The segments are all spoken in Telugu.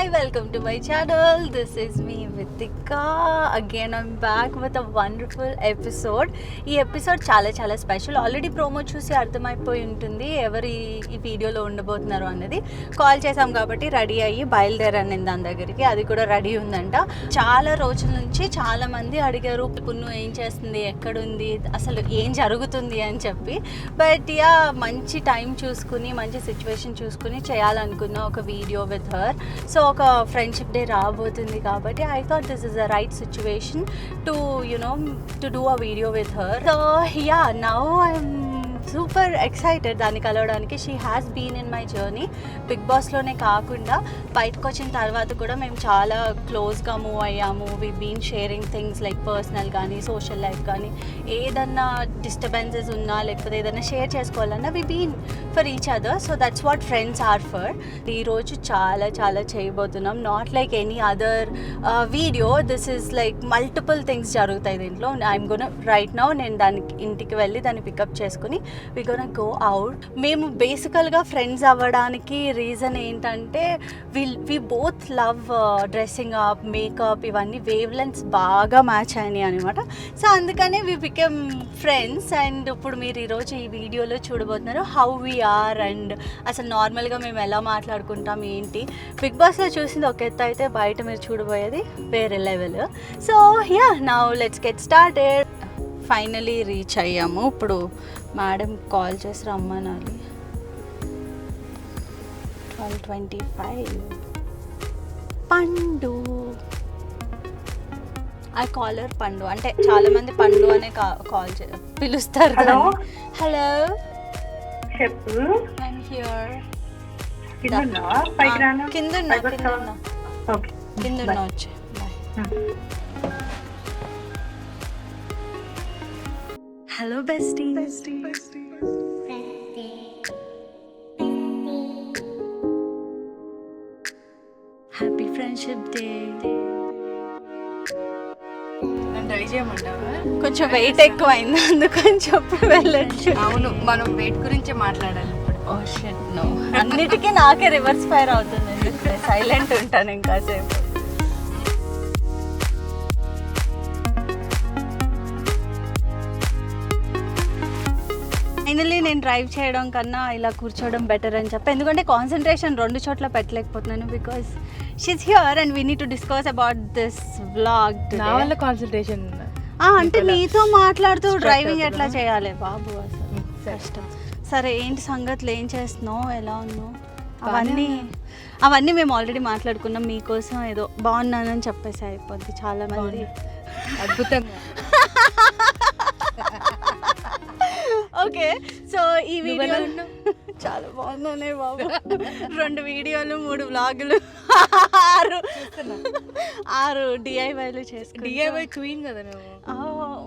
Hi, welcome to my channel. This is me, Vitika. Again, I'm back with a wonderful episode. ఈ ఎపిసోడ్ చాలా స్పెషల్. ఆల్రెడీ ప్రోమో చూసి అర్థమైపోయి ఉంటుంది ఎవరు ఈ వీడియోలో ఉండబోతున్నారు అన్నది. కాల్ చేసాం కాబట్టి రెడీ అయ్యి బయలుదేరాను నేను దాని దగ్గరికి. అది కూడా రెడీ ఉందంట. చాలా రోజుల నుంచి చాలా మంది అడిగారు, పున్ను ఏం చేస్తుంది, ఎక్కడుంది, అసలు ఏం జరుగుతుంది అని చెప్పి. బట్ యా, మంచి టైం చూసుకుని మంచి సిచ్యువేషన్ చూసుకుని చేయాలనుకున్న ఒక వీడియో విత్ హర్. సో ఒక ఫ్రెండ్షిప్ డే రాబోతుంది కాబట్టి I thought this is the right situation to to do a video with her. So yeah, now I'm super excited దాన్ని కలవడానికి. She has been in my journey. Bigg బాస్లోనే కాకుండా బయటకు వచ్చిన తర్వాత కూడా మేము చాలా క్లోజ్గా మూవ్ అయ్యాము. We been sharing things like personal కానీ సోషల్ లైఫ్ కానీ ఏదన్నా డిస్టర్బెన్సెస్ ఉన్నా లేకపోతే ఏదైనా షేర్ చేసుకోవాలన్నా we been for each other. So that's what friends are for. ఈరోజు చాలా చేయబోతున్నాం. Not like any other video. This is like multiple things జరుగుతాయి దీంట్లో. ఐఎమ్ గోనా రైట్ నౌ నేను దానికి ఇంటికి వెళ్ళి దాన్ని పికప్ చేసుకుని we gonna go out. మేము బేసికల్గా ఫ్రెండ్స్ అవ్వడానికి రీజన్ ఏంటంటే we both love dressing up, makeup, ఇవన్నీ వేవ్ లెంత్స్ బాగా మ్యాచ్ అయినాయి అనమాట. సో అందుకనే we became friends. అండ్ ఇప్పుడు మీరు ఈరోజు ఈ వీడియోలో చూడబోతున్నారు హౌ we are అండ్ అసలు నార్మల్గా మేము ఎలా మాట్లాడుకుంటాం ఏంటి. బిగ్ బాస్లో చూసింది ఒక ఎత్తు అయితే బయట మీరు చూడబోయేది వేరే level. So yeah, now let's get started. Finally reach అయ్యాము. ఇప్పుడు మేడం కాల్ చేసి రమ్మనాలి. 12:25. పండు, ఐ కాలర్ పండు, అంటే చాలా మంది పండు అనే కాల్ పిలుస్తారు. హలో, చెప్పు. I'm here. కింద వచ్చి hello bestie. Happy friendship day. నన్ను ట్రై చేయమంటావా? కొంచెం వెయిట్ ఎక్కువ అయింది అందుకని చెప్పి వెళ్ళచ్చు. అవును, మనం వెయిట్ గురించి మాట్లాడాలి ఇప్పుడు. Oh shit, no. అన్నిటికీ నాకే రివర్స్ ఫైర్ అవుతుంది. సైలెంట్ ఉంటాను ఇంకాసేపు. ఫైనల్లీ నేను డ్రైవ్ చేయడం కన్నా ఇలా కూర్చోవడం బెటర్ అని చెప్పి, ఎందుకంటే కాన్సన్ట్రేషన్ రెండు చోట్ల పెట్టలేకపోతున్నాను. Because she's here and we need to discuss about this vlog. నా వల్ల కాన్సన్ట్రేషన్ అంటే నీతో మాట్లాడుతూ డ్రైవింగ్ ఎట్లా చేయాలి బాబు, అసలు కష్టం. సరే, ఏంటి సంగతులు, ఏం చేస్తున్నావు, ఎలా ఉన్నావు? అవన్నీ మేము ఆల్రెడీ మాట్లాడుకున్నాం. మీకోసం ఏదో బాగున్నానని చెప్పేసి అయిపోద్ది. చాలా మంది అద్భుతంగా. ఓకే, సో ఈ వీడియో చాలా బాగున్నానే బాబు. 2 వీడియోలు, 3 వ్లాగులు, 6 డిఐవైలు చేసుకుని. డిఐవై క్వీన్ కదా నువ్వు. ఓ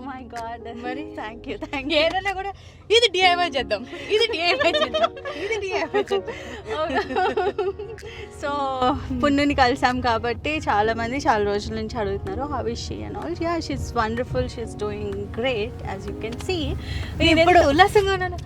మై గాడ్, మరి థ్యాంక్ యూ. ఏదైనా కూడా ఇది డిఐవై చేద్దాం, ఇది డిఐవై చేద్దాం, ఇది డిఐవై చేద్దాం. సో పున్నుని కలిసాం కాబట్టి చాలా మంది చాలా రోజుల నుంచి అడుగుతున్నారు how is she and all. Yeah, she is wonderful, she is doing great as you can see. ఇప్పుడు ఉల్లాసంగా ఉన్నాను.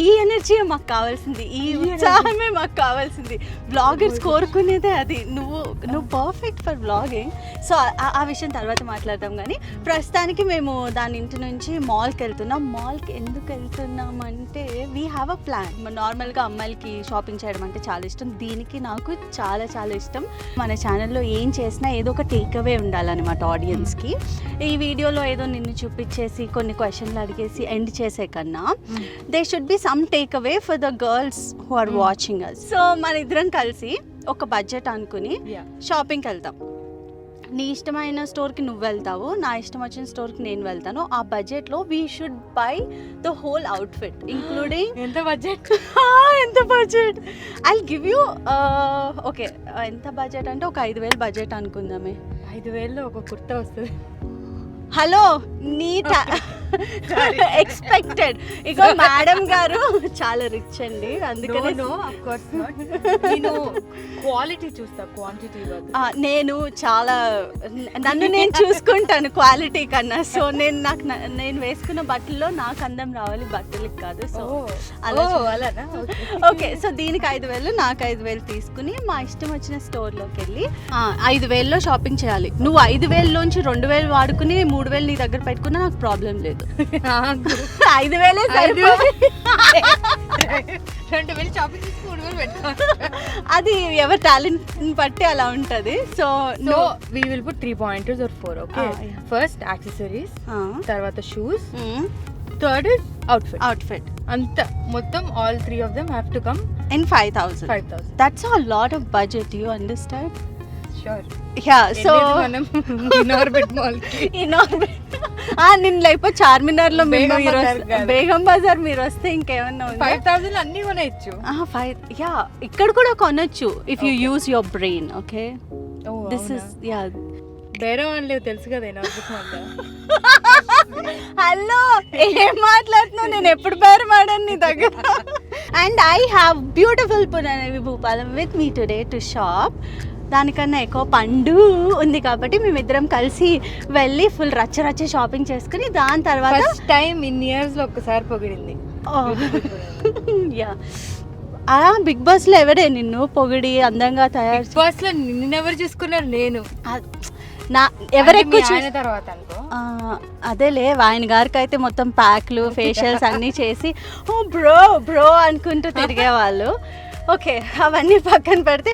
ఈ ఎనర్జీ మాకు కావాల్సింది, ఈ ఉత్సాహమే మాకు కావాల్సింది. బ్లాగర్స్ కోరుకునేదే అది. నువ్వు పర్ఫెక్ట్ ఫర్ బ్లాగింగ్. సో ఆ విషయం తర్వాత మాట్లాడదాం. కానీ ప్రస్తుతానికి మేము దాని ఇంటి నుంచి మాల్కి వెళ్తున్నాం. మాల్కి ఎందుకు వెళ్తున్నాం అంటే వీ హ్యావ్ అ ప్లాన్. నార్మల్గా అమ్మాయిలకి షాపింగ్ చేయడం అంటే చాలా ఇష్టం. దీనికి నాకు చాలా ఇష్టం. మన ఛానల్లో ఏం చేసినా ఏదో ఒక టేక్ అవే ఉండాలన్నమాట ఆడియన్స్కి. ఈ వీడియోలో ఏదో నిన్ను చూపించేసి కొన్ని క్వశ్చన్లు అడిగేసి ఎండ్ చేసే కన్నా they should be some take away for the girls who are watching us. So మన ఇద్దరం కలిసి ఒక బడ్జెట్ అనుకుని షాపింగ్కి వెళ్తాం. నీ ఇష్టమైన స్టోర్కి నువ్వు వెళ్తావు, నా ఇష్టం వచ్చిన స్టోర్కి నేను వెళ్తాను. ఆ బడ్జెట్లో we should buy the whole outfit including. ఎంత బడ్జెట్? ఎంత budget? I'll give you. Okay, ఎంత బడ్జెట్ అంటే ఒక 5,000 బడ్జెట్ అనుకుందామే. 5,000లో ఒక కుర్తా వస్తుంది. హలో, నీ ఎక్స్పెక్టెడ్. ఇగో మేడం గారు చాలా రిచ్ అండి, అందుకనే నేను క్వాలిటీ చూస్తా, క్వాంటిటీ నేను చాలా నన్ను నేను చూసుకుంటాను క్వాలిటీ కన్నా. సో నేను వేసుకున్న బట్టల్లో నాకు అందం రావాలి, బట్టలకి కాదు. సో అలానా? ఓకే, సో దీనికి 5,000, నాకు 5,000 తీసుకుని మా ఇష్టం వచ్చిన స్టోర్లోకి వెళ్ళి 5,000లో షాపింగ్ చేయాలి. నువ్వు 5,000లోంచి 2,000 వాడుకుని 3,000 నీ దగ్గర పెట్టుకున్నా నాకు ప్రాబ్లం లేదు. 5,000 సరిపోయి 2,000 షాపింగ్ చేసి 3,000 పెట్టుకోవాలి. అది ఎవరి టాలెంట్ బట్టి అలా ఉంటది. So we will put 3 pointers or 4. Okay, first accessories, తర్వాత shoes, third is outfit. అంత మొత్తం all 3 of them have to come in 5,000. That's a lot of budget, you understand? Sure. Yeah, so మనం ఇనార్బిట్ మాల్ కి నేను లేకపోతే చార్మినార్ లో బేగం బజార్ మీరు వస్తే ఇంకేమన్నా 5,000 అన్ని కొనచ్చు. ఇక్కడ కూడా కొనొచ్చు if you use your brain. Okay, this is బేరం అని లేవు తెలుసు కదా ఇనార్బిట్ మాల్. హలో, ఏం మాట్లాడుతున్నావు? నేను ఎప్పుడు బేరం ఆడాను నీ దగ్గర? And I have beautiful Punarnavi Bhupalam with me today to shop. దానికన్నా ఎక్కువ పండు ఉంది కాబట్టి మేమిద్దరం కలిసి వెళ్ళి ఫుల్ రచ్చ షాపింగ్ చేసుకుని దాని తర్వాత ఫస్ట్ టైం ఇన్ ఇయర్స్ లో ఒక్కసారి పొగిడింది. యా, అలా బిగ్ బాస్ లో ఎవరే నిన్ను పొగిడి అందంగా తయారు? బిగ్ బాస్ లో నిన్నెవరు చూసుకున్నారు? నేను ఎవరెక్కువ తర్వాత అనుకో. అదేలే, ఆయన గారికి అయితే మొత్తం ప్యాక్లు ఫేషియల్స్ అన్నీ చేసి ఓ బ్రో అనుకుంటూ తిరిగేవాళ్ళు. ఓకే, అవన్నీ పక్కన పెడితే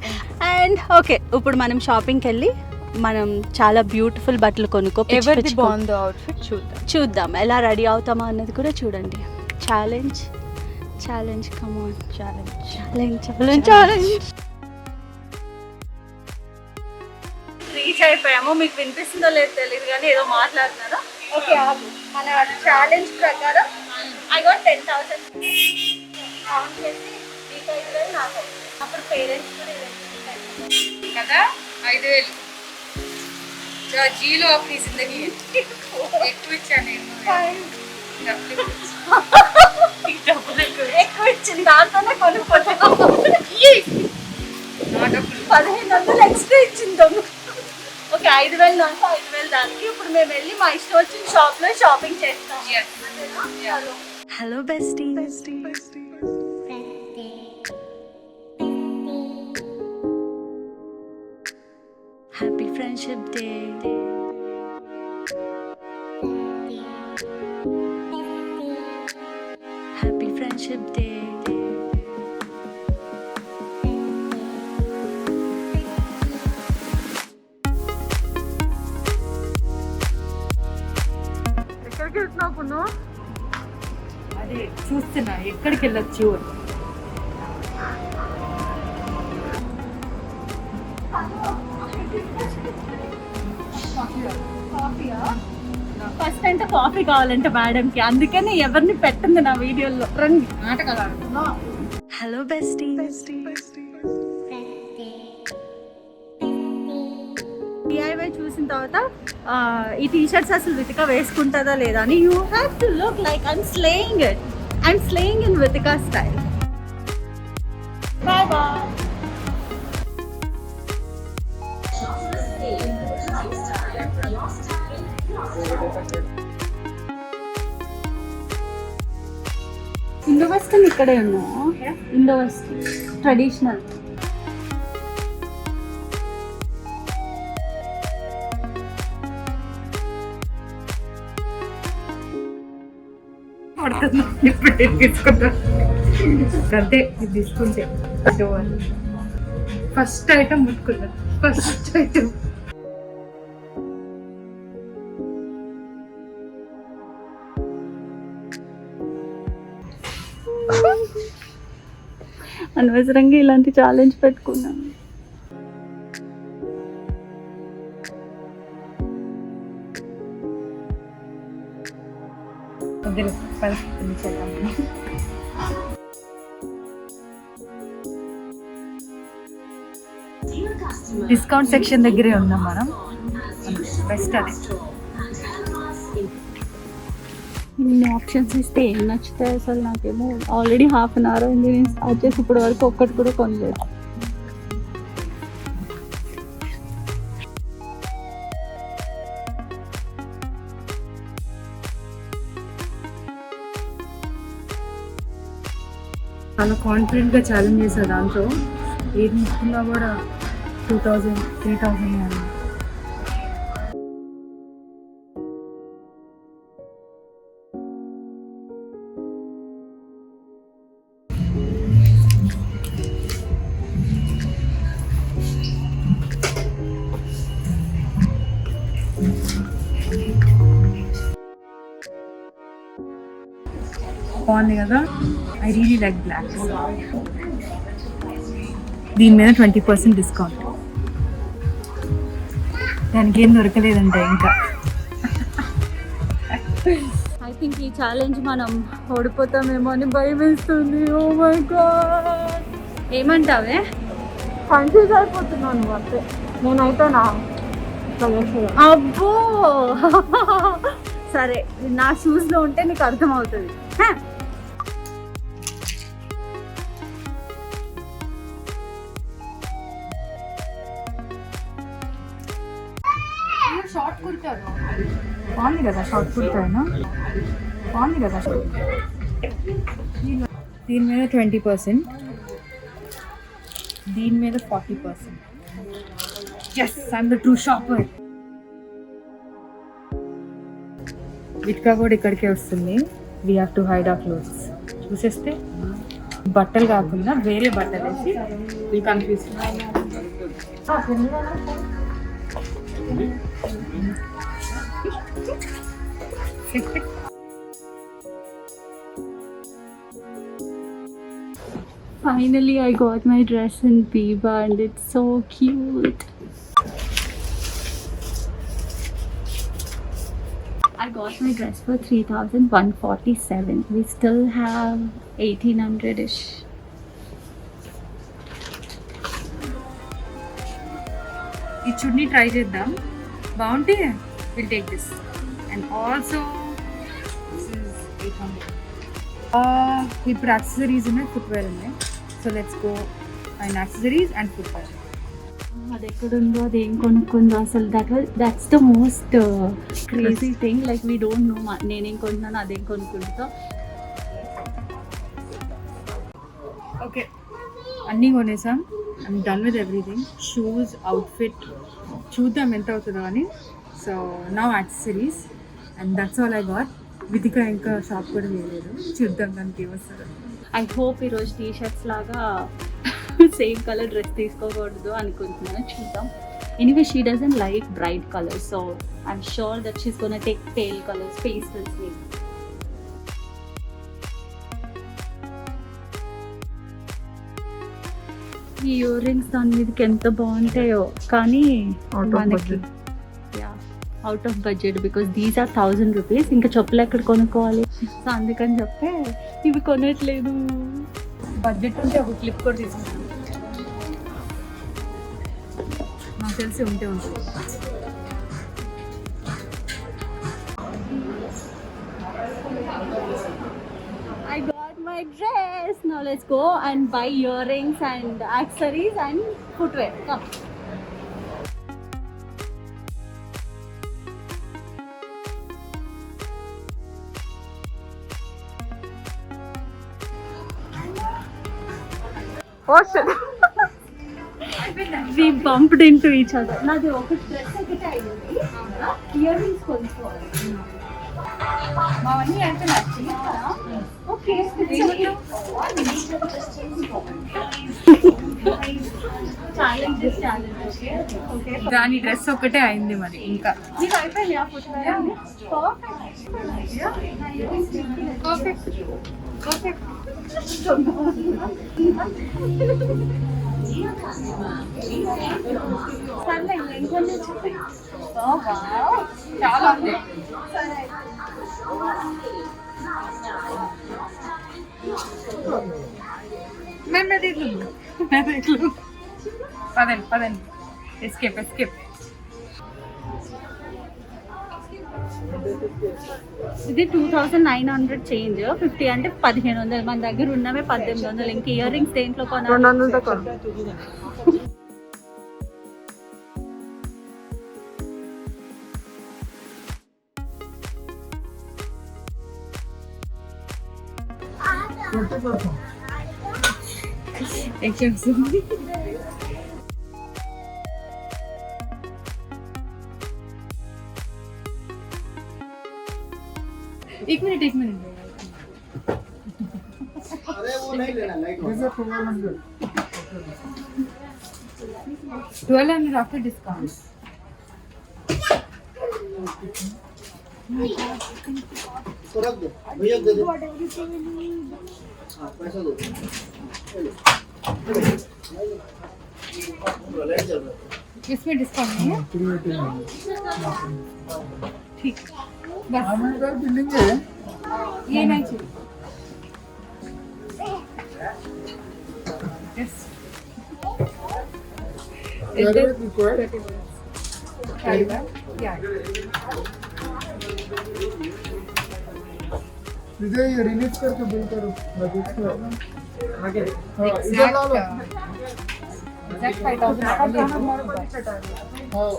అండ్ ఓకే, ఇప్పుడు మనం షాపింగ్కి వెళ్ళి మనం చాలా బ్యూటిఫుల్ బట్టలు ఎవరిది బాగుందో అవుట్ఫిట్ చూద్దాం. ఎలా రెడీ అవుతామా అన్నది కూడా చూడండి. Challenge come on, challenge. Reach అయిపోయాము. మీకు వినిపిస్తుందో లేదో తెలియదు కానీ ఏదో మాట్లాడుతున్నారా? ఓకే, మన ఛాలెంజ్ ప్రకారం ఐ గోట్ 10,000 కౌంట్ చేసి మీకు 5,000 నాకు. అప్పుడు పేరెంట్స్ కూడా కదా 5,000 జీలో ఆఫీస్ ఎక్కువ ఇచ్చాను నేను. ఎక్కువ ఇచ్చింది దాంతోనే కొనుక్కోతాను. 1,500 ఎక్స్ట్రా ఇచ్చింది. ఓకే, 5,000 దాంట్లో 5,000 దానికి. ఇప్పుడు మేము వెళ్ళి మా ఇష్టం వచ్చిన షాప్ లో షాపింగ్ చేస్తాం. Hello bestie. Happy friendship day. Happy friendship day. ఎక్కడికి వెళ్తున్నావు? అదే చూస్తున్నా ఎక్కడికి వెళ్ళొచ్చు. ఫస్ట్ అంటే కాఫీ కావాలంటే మేడంకి, అందుకని ఎవరిని పెట్టింది నా వీడియోలో. రండి, నాటకాలు. Hello bestie. DIY చూసిన తర్వాత ఈ టీ షర్ట్స్ అసలు రితిక వేసుకుంటుందా లేదా అని you have to look like I'm slaying in Ritika style. Boy boy. Indo western ఇక్కడే ఉన్నాయా? Indo western traditional. అంటే తీసుకుంటే ఫస్ట్ ఐటమ్ ముట్టుకుంటా. ఫస్ట్ ఐటమ్ అనవసరంగా ఇలాంటి ఛాలెంజ్ పెట్టుకున్నాను. డిస్కౌంట్ సెక్షన్ దగ్గరే ఉన్నాం మనం. బెస్ట్ అది. ఇన్ని ఆప్షన్స్ ఇస్తే ఏం నచ్చుతాయి అసలు నాకేమో. ఆల్రెడీ హాఫ్ అన్ అవర్ అయింది నేను స్టార్ట్ చేసి ఇప్పటి వరకు ఒక్కటి కూడా కొనలేదు. చాలా కాన్ఫిడెంట్గా ఛాలెంజ్ చేశారు. దాంట్లో ఏది తీసుకున్నా కూడా 2000 3000 అని. బాగుంది కదా. I really like black. దీని మీద 20% డిస్కౌంట్. దానికి ఏం దొరకలేదంటే ఇంకా. ఐ థింక్ ఈ ఛాలెంజ్ మనం ఓడిపోతామేమో అని భయం వేస్తుంది. Oh my god. ఏమంటావే? కన్ఫ్యూజ్ అయిపోతున్నాను అంతే నేనైతే. నా అబ్బో సరే, నా షూస్లో ఉంటే నీకు అర్థమవుతుంది. షార్ట్ కుర్తాను బాగుంది కదా. షార్ట్ కుర్తాను బాగుంది కదా. దీని మీద 20%, దీని మీద 40%. Yes, I'm the true shopper. Vithika కూడా ఇక్కడికే వస్తుంది. We have to hide our clothes. చూసేస్తే బట్టలు కాకుండా వేరే బట్టలు వేసి we confuse. Finally, I got my dress in Biba and it's so cute. I got my dress for 3,147. We still have 1,800-ish. ఈ చున్నీ ట్రై చేద్దాం. బాగుంటే will take this. And also ఇప్పుడు యాక్సెసరీస్ ఉన్నాయి, ఫుట్వేర్ ఉన్నాయి. So let's go and accessories and footwear. అది ఎక్కడుందో అది ఏం కొనుక్కుందో అసలు that's the most crazy thing. Like we don't know నేనేం కొంటున్నాను అదేం కొనుక్కుంటా. ఓకే, అన్నీ కొనేసాం. I'm done with everything. Shoes, outfit చూద్దాం ఎంత అవుతుందో అని. So now accessories and that's all I got. Vithika ఇంకా షాప్ కూడా చేయలేదు. చూద్దాం దానికి ఏమొస్తుందో. ఐ హోప్ ఈరోజు టీ షర్ట్స్ లాగా సేమ్ కలర్ డ్రెస్ తీసుకోకూడదు అనుకుంటున్నాను. చూద్దాం. Anyway she doesn't like bright colours, so I'm sure that she's gonna take pale colours, pastels. ఈ ఇయర్ రింగ్స్ దాని మీదకి ఎంత బాగుంటాయో, కానీ మనకి out of budget because these are 1,000 rupees. ఇంకా చెప్పులు ఎక్కడ కొనుక్కోవాలి. సో అందుకని చెప్పే ఇవి కొనట్లేదు. బడ్జెట్ ఉంటే ఒక క్లిప్ కూడా తీసుకుంటాను. నాకు తెలిసి ఉంటే ఉంటుంది. I got my dress. Now let's go and buy earrings and accessories and footwear. Come. Oh shit. We bumped into each other. నాది ఒక డ్రెస్ ఒకటే అయింది. ఇయర్ రింగ్స్ కొనుక్కోవాలి. మావన్నీ అయిపోయినాయి. ఓకే. దాని డ్రెస్ ఒకటే అయింది మరి. ఇంకా నీకు అయిపోయింది ఆ ఫుట్వేర్? పర్ఫెక్ట్. పర్ఫెక్ట్. సర్లే ఇంకొన్ని చెప్పాయి. చాలా ఉంది. పదండి పదండి. Escape escape. ఇది 2900 చేంజ్, 50 అంటే 1500. మన దగ్గర ఉన్నవే 1800. ఇంక ఇయర్ రింగ్స్ దేంట్లో కొనాలి? 200 एक मिनट 1200 आफ्टर डिस्काउंट. रख दो भैया, दे दो. हाँ, पैसा दो. लाइट चल रहा है. इसमें डिस्काउंट नहीं है. ठीक बस बिल्डिंग है. ये नहीं चाहिए. Yes required. इधर ये रिलीज करके बिल करो. आगे इधर ला लो. Exact 5000. हाँ.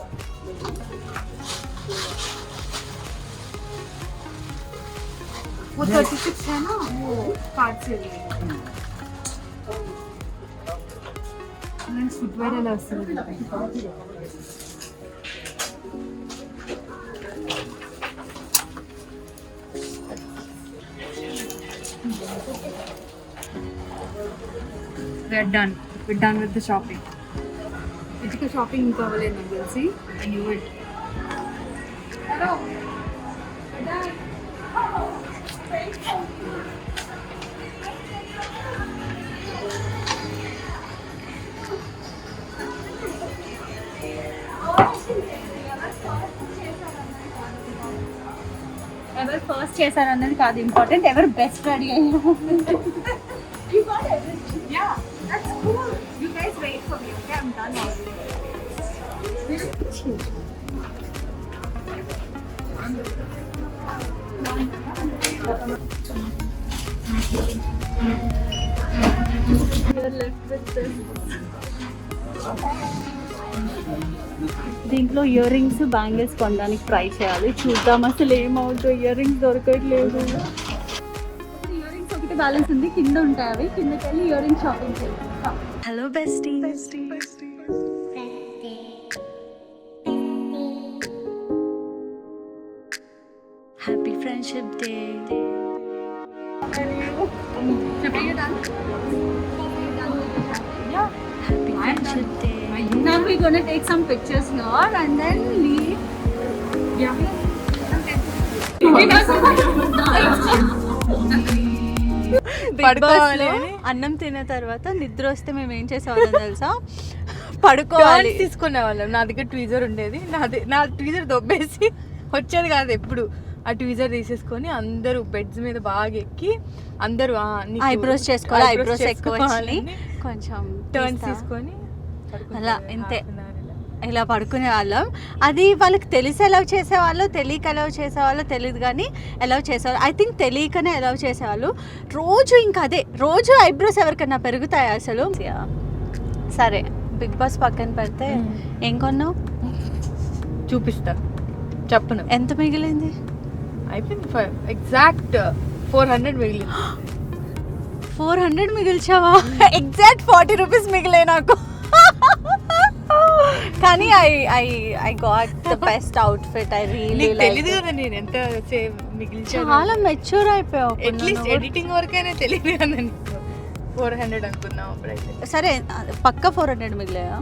वो 36 है ना, वो कार्ड से फुटवेयर ఎలా వస్తుంది. We're done. We're done with the shopping. ఇటుక షాపింగ్ ఇంకా అవ్వలేదు నాకు తెలిసి. I knew it. Hello. ఎవరు ఫస్ట్ చేశారు అన్నది కాదు ఇంపార్టెంట్, ఎవరు బెస్ట్ రెడీ అయ్యారు. Yeah, that's cool. You guys wait for me, okay? I'm done already. దీంట్లో ఇయర్ రింగ్స్ బ్యాంగిల్స్ కొనడానికి ట్రై చేయాలి, చూద్దాం అసలు ఏమవుతుందో. ఇయర్ రింగ్స్ దొరకట్లేదు. ఇయర్ రింగ్స్ ఒకటి బ్యాలెన్స్ ఉంది, కింద ఉంటాయి అవి. కిందకి వెళ్ళి ఇయర్ రింగ్స్ షాపింగ్ చేద్దాం. Hello bestie. Happy friendship day. Happy Friendship Day. Now we're gonna take some pictures here and then leave. Yeah. Bigg Boss లో అన్నం తిన్న తర్వాత నిద్ర వస్తే మేము ఏం చేసేవాళ్ళం తెలుసా? పడుకోవాలి. తీసుకునే వాళ్ళం. నా దగ్గర ట్వీజర్ ఉండేది. నా ట్వీజర్ దొబ్బేసి వచ్చేది కాదు ఎప్పుడు. ఆ ట్వీజర్ తీసేసుకొని అందరూ బెడ్స్ మీద బాగా ఎక్కి అందరూ ఐబ్రోస్ చేసుకోవాలి. ఐబ్రోస్ ఎక్కువ వచ్చినాయి, కొంచెం టర్న్స్ తీసుకొని అలా ఇంతే ఇలా పడుకునే వాళ్ళం. అది వాళ్ళకి తెలిసి ఎలా చేసేవాళ్ళు, తెలియక ఎలా చేసేవాళ్ళు తెలియదు, కానీ ఎలా చేసేవాళ్ళు. ఐ థింక్ తెలియకనే ఎలా చేసేవాళ్ళు. రోజు ఇంకా అదే, రోజు ఐబ్రోస్ ఎవరికన్నా పెరుగుతాయి అసలు. సరే బిగ్ బాస్ పక్కన పెడితే ఏం కొన్నావు చూపిస్తా, చెప్పను. ఎంత మిగిలింది? అయిపోయింది. ఎగ్జాక్ట్ 400 మిగిలింది. 400 మిగిల్చావా? ఎగ్జాక్ట్ 40 రూపీస్ మిగిలే నాకు. కానీ I got the best outfit. I really like. తెలియదు కదా నేను ఎంత మిగిల్చాను. చాలా మెచ్యూర్ అయిపోయావు. అట్లీస్ట్ ఎడిటింగ్ వరకైనా తెలియదు కదా నీకు. 400 అనుకున్నావు అప్పుడైతే. సరే పక్క 400 మిగిలాయా?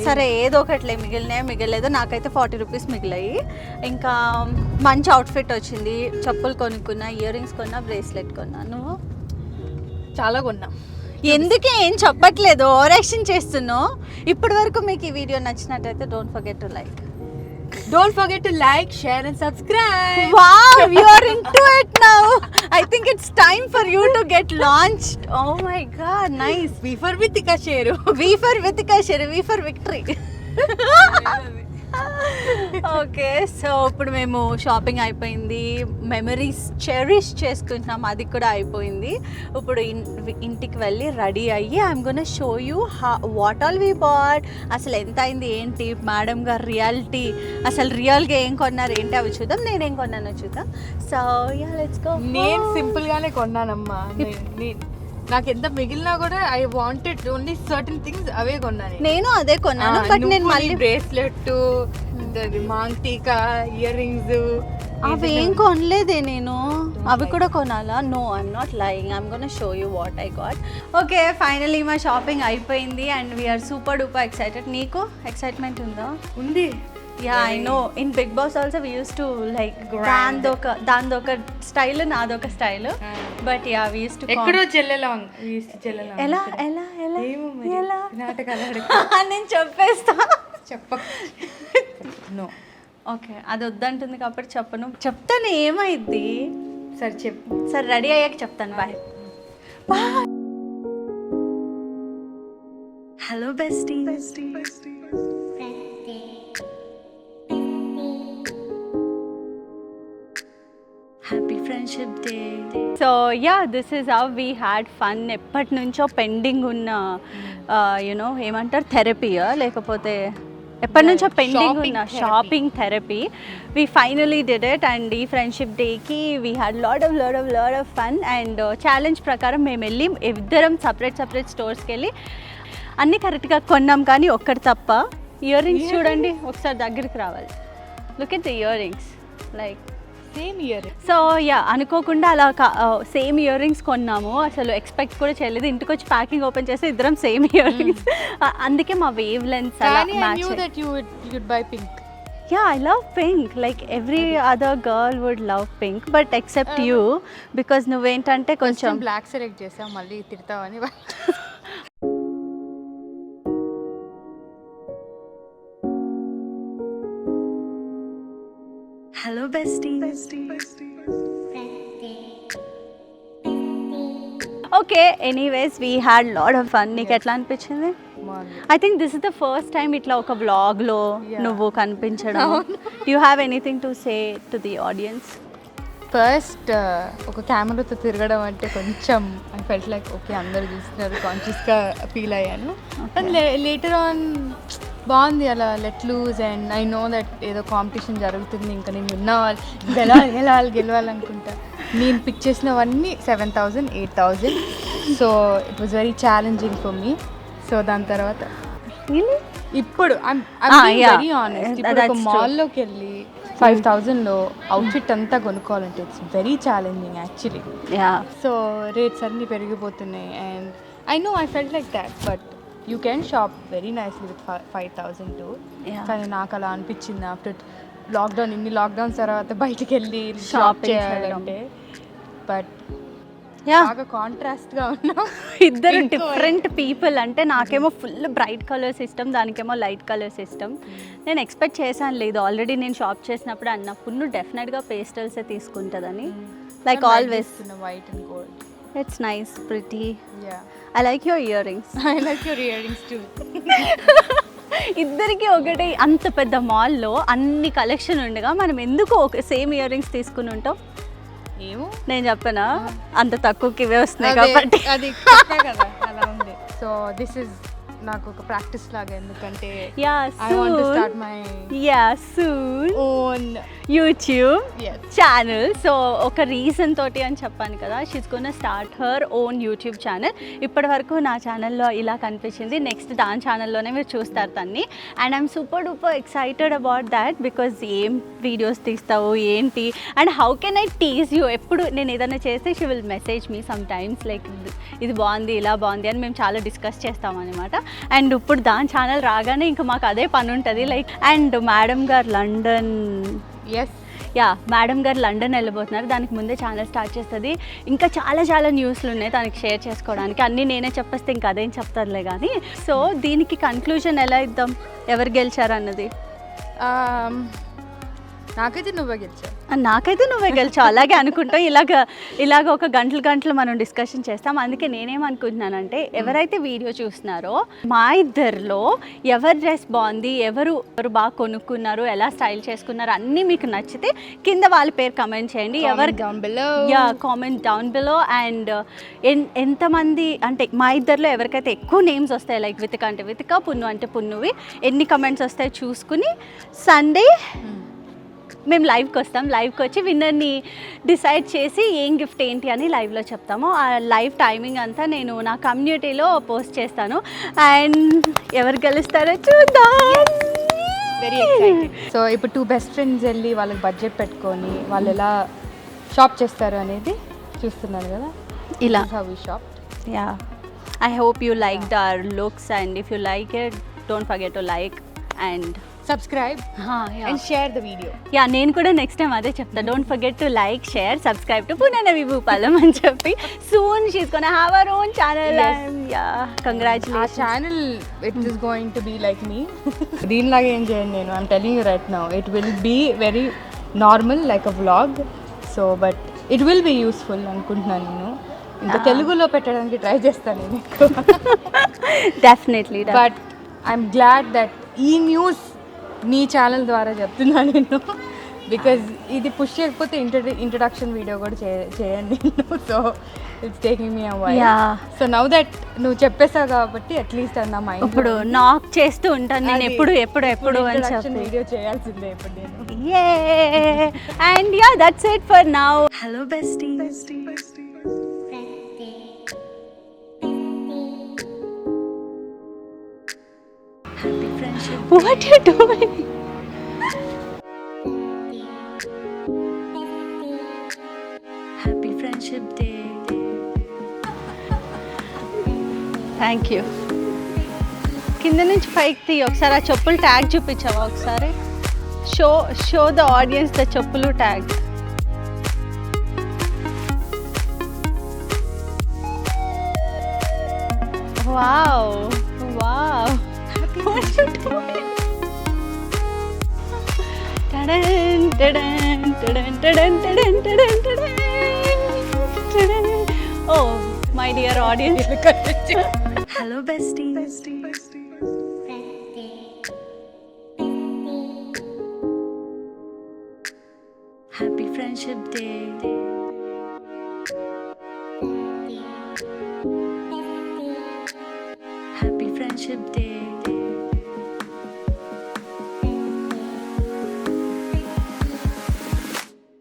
సరే ఏదో ఒకట్లే, మిగలేదు. నాకైతే 40 రూపీస్ మిగిలాయి. ఇంకా మంచి అవుట్ఫిట్ వచ్చింది. చెప్పులు కొనుక్కున్నా, ఇయర్ రింగ్స్ కొన్నా, బ్రేస్లెట్ కొన్నా. నువ్వు? చాలా కొన్నా. ఎందుకే ఏం చెప్పట్లేదు, ఓవర్ యాక్షన్ చేస్తున్నావు. ఇప్పటి వరకు మీకు ఈ వీడియో నచ్చినట్టయితే don't forget to like. Don't forget to like, share and subscribe. Wow, you are into it now. I think it's time for you to get launched. Oh my god, nice. V for Vitika share. V for Vitika share, V for victory. Okay, so ఇప్పుడు మేము షాపింగ్ అయిపోయింది, మెమరీస్ చెరిష్ చేసుకుంటున్నాం, అది కూడా అయిపోయింది. ఇప్పుడు ఇంటికి వెళ్ళి రెడీ అయ్యి I'm gonna show you what all we bought, అసలు ఎంత అయింది ఏంటి, మేడం గారు రియాలిటీ అసలు రియల్గా ఏం కొన్నారు ఏంటి అవి చూద్దాం, నేనేం కొన్నానో చూద్దాం. So yeah let's go. నేను సింపుల్ గానే కొన్నానమ్మా. నాకు ఎంత మిగిలినా కూడా I wanted only certain things అవే కొన్నాను. నేను అదే కొన్నాను, బట్ నేను మళ్ళీ bracelet, maang tikka, ear rings అవి ఏం కొనలేదే నేను. అవి కూడా కొనాలా? No, I'm not lying, I'm gonna show you what I got. Okay, finally మా షాపింగ్ అయిపోయింది and we're super duper excited. నీకు ఎక్సైట్మెంట్ ఉందా? ఉంది. Yeah, I know. In big Boss also we use to like దాందొక స్టైల్, నాదొక style, but yeah we use to ఎక్కడో చెల్లెలా ఎలా ఎలా ఎలా ఎలా నాటకాలు నేను చెప్పేస్తా. నో. ఓకే, అది వద్దంటుంది కాబట్టి చెప్పను. చెప్తాను ఏమైద్ది. సరే చెప్పు. సరే రెడీ అయ్యాక చెప్తాను. Bye. Hello bestie. Happy friendship day. So yeah, this is how we had fun. ఎప్పటి నుంచో పెండింగ్ ఉన్న యునో ఏమంటారు, థెరపీయా లేకపోతే ఎప్పటి నుంచో పెండింగ్ ఉన్న shopping therapy. We finally did it and ఈ ఫ్రెండ్షిప్ డేకి we had lot of fun and challenge ప్రకారం మేము వెళ్ళి ఇద్దరం సపరేట్ స్టోర్స్కి వెళ్ళి అన్నీ కరెక్ట్గా కొన్నాం, కానీ ఒక్కటి తప్ప. ఇయర్ రింగ్స్ చూడండి ఒకసారి, దగ్గరికి రావాలి. Look at the ear rings, like same year. So yeah, అనుకోకుండా అలా సేమ్ ఇయర్ రింగ్స్ కొన్నాము, అసలు ఎక్స్పెక్ట్ కూడా చేయలేదు. ఇంటికి వచ్చి ప్యాకింగ్ ఓపెన్ చేస్తే ఇద్దరం సేమ్ ఇయర్ రింగ్స్. అందుకే మా వేవ్ లెన్స్ అలా match. Yeah, I love pink. Like every other girl would love pink, but except you, because నువ్వేంటంటే కొంచెం బ్లాక్ సెలెక్ట్ చేసాం, మళ్ళీ తిడతావని. Hello bestie. Okay, anyways we had lot of fun. నీకు ఎట్లా అనిపించింది? I think this is the first time ఇట్లా ఒక వ్లాగ్లో నువ్వు కనిపించడం. You have anything to say to the audience? First ఒక కెమెరాతో తిరగడం అంటే కొంచెం ఐ ఫెల్ట్ లైక్ ఓకే అందరు చూస్తున్నారు, కాన్షియస్గా ఫీల్ అయ్యాను. అండ్ లేటర్ ఆన్ బాగుంది అలా let loose. And I know that ఏదో కాంపిటీషన్ జరుగుతుంది, ఇంకా నేను గెలవాలనుకుంటా. నేను పిక్ చేసినవన్నీ 7,000, 8,000. So it was very challenging for me. So దాని తర్వాత ఇప్పుడు వెరీ ఆనెస్ట్, ఇప్పుడు ఒక మాల్లోకి వెళ్ళి 5,000లో అవుట్ఫిట్ అంతా కొనుక్కోవాలంటే it's very challenging actually. So rates అన్నీ పెరిగిపోతున్నాయి and I no I felt like that, but you can shop very nicely with 5,000 too. కానీ నాకు అలా అనిపించింది ఆఫ్టర్ లాక్డౌన్, ఇన్ని లాక్డౌన్స్ తర్వాత బయటికి వెళ్ళి షాప్ చేయాలంటే. బట్ బాగా కాంట్రాస్ట్గా ఉన్నాం ఇద్దరు డిఫరెంట్ పీపుల్. అంటే నాకేమో ఫుల్ బ్రైట్ కలర్స్ ఇష్టం, దానికేమో లైట్ కలర్స్ ఇష్టం. నేను ఎక్స్పెక్ట్ చేశాను లేదు, ఆల్రెడీ నేను షాప్ చేసినప్పుడు అన్నప్పుడు నువ్వు డెఫినెట్గా పేస్టల్సే తీసుకుంటుందని. Like always white and gold. It's nice, pretty. I like your ear rings. I like your ear rings two. ఇద్దరికి ఒకటి అంత పెద్ద మాల్లో అన్ని కలెక్షన్ ఉండగా మనం ఎందుకు ఒక సేమ్ ఇయర్ రింగ్స్ తీసుకుని ఉంటాం? ఏమో నేను చెప్పనా, అంత తక్కువకి ఇవే వస్తున్నాయి కాబట్టి. అది కదా అలా ఉంది. సో దిస్ ఇస్ నాకు ఒక ప్రాక్టీస్ లాగా, ఎందుకంటే I want to start my soon own YouTube channel. So ఒక రీజన్ తోటి అని చెప్పాను కదా, she's gonna start her own YouTube channel. ఇప్పటి వరకు నా ఛానల్లో ఇలా కనిపించింది, నెక్స్ట్ దాని ఛానల్లోనే మీరు చూస్తారు తన్ని. And I'm super duper excited about that, because ఏం వీడియోస్ తీస్తావు ఏంటి and how can I tease you. ఎప్పుడు నేను ఏదైనా చేస్తే she will message me sometimes like ఇది బాగుంది ఇలా బాగుంది అని మేము చాలా డిస్కస్ చేస్తాం అనమాట. అండ్ ఇప్పుడు దాని ఛానల్ రాగానే ఇంకా మాకు అదే పని ఉంటుంది లైక్. అండ్ మేడం గారు లండన్, మేడం గారు లండన్ వెళ్ళబోతున్నారు, దానికి ముందే ఛానల్ స్టార్ట్ చేస్తుంది. ఇంకా చాలా న్యూస్లు ఉన్నాయి తనకి షేర్ చేసుకోవడానికి, అన్నీ నేనే చెప్పేస్తే ఇంకా అదేం చెప్తారులే కానీ. సో దీనికి కన్క్లూజన్ ఎలా ఇద్దాం, ఎవరు గెలిచారు అన్నది? నాకైతే నువ్వే గెలిచావు. నాకైతే నువ్వే గెలిచావు. అలాగే అనుకుంటాం. ఇలాగ ఒక గంటలు మనం డిస్కషన్ చేస్తాం. అందుకే నేనేమనుకుంటున్నానంటే ఎవరైతే వీడియో చూస్తున్నారో మా ఇద్దరిలో ఎవరి డ్రెస్ బాగుంది, ఎవరు బాగా కొనుక్కున్నారు, ఎలా స్టైల్ చేసుకున్నారు అన్నీ మీకు నచ్చితే కింద వాళ్ళ పేరు కమెంట్ చేయండి. ఎవరు down below. Comment down below. And ఎంతమంది అంటే మా ఇద్దరిలో ఎవరికైతే ఎక్కువ నేమ్స్ వస్తాయి, లైక్ వితిక అంటే వితిక, పున్ను అంటే పున్నువి, ఎన్ని కమెంట్స్ వస్తాయో చూసుకుని సండే మేము లైవ్కి వస్తాం. లైవ్కి వచ్చి విన్నర్ని డిసైడ్ చేసి ఏం గిఫ్ట్ ఏంటి అని లైవ్లో చెప్తాము. ఆ లైవ్ టైమింగ్ అంతా నేను నా కమ్యూనిటీలో పోస్ట్ చేస్తాను. అండ్ ఎవరు గెలుస్తారో చూద్దాం. Very excited. సో ఇప్పుడు 2 బెస్ట్ ఫ్రెండ్స్ వెళ్ళి వాళ్ళకి బడ్జెట్ పెట్టుకొని వాళ్ళు ఎలా షాప్ చేస్తారు అనేది చూస్తున్నారు కదా. ఇలా how we shop. Yeah, I hope you liked our looks and if you like it don't forget to like and subscribe and share the video. Yeah, నేను కూడా నెక్స్ట్ టైం అదే చెప్తా. Don't forget to like, share, subscribe to Punarnavi Bhupalam అని చెప్పి. Soon she's gonna have our own channel. Yeah, congratulations. ఆ channel it is going to be like me. దీనిలాగా ఏం చేయండి నేను. I'm telling you right now it will be very normal like a vlog. So but it will be useful అనుకుంటున్నాను నేను. ఇంకా తెలుగులో పెట్టడానికి ట్రై చేస్తాను నేను. Definitely. But I'm glad that ఈ న్యూస్ నీ ఛానల్ ద్వారా చెప్తున్నాను నేను. బికాజ్ ఇది పుష్ చేయకపోతే ఇంట్రడక్షన్ వీడియో కూడా చేయండి నేను. So it's taking me away. So now that నువ్వు చెప్పేసావు కాబట్టి అట్లీస్ట్ నా మైండ్ ఇప్పుడు నాక్ చేస్తూ ఉంటాను నేను ఎప్పుడు అని చెప్పి. వీడియో చేయాల్సిందే ఇప్పుడు నేను. And yeah, that's it for now. Hello besties. Happy friendship. What are you doing? Happy friendship day. Thank you. కింద నుంచి పైకి తీ ఒకసారి. ఆ చెప్పులు ట్యాగ్ చూపించావా ఒకసారి? షో ద ఆడియన్స్ ద చెప్పులు tag. Wow. What you doing? Tadan, tadan, tadan, tadan, tadan, tadan, tadan. Oh, my dear audience. Hello besties. Happy friendship day. Happy friendship day.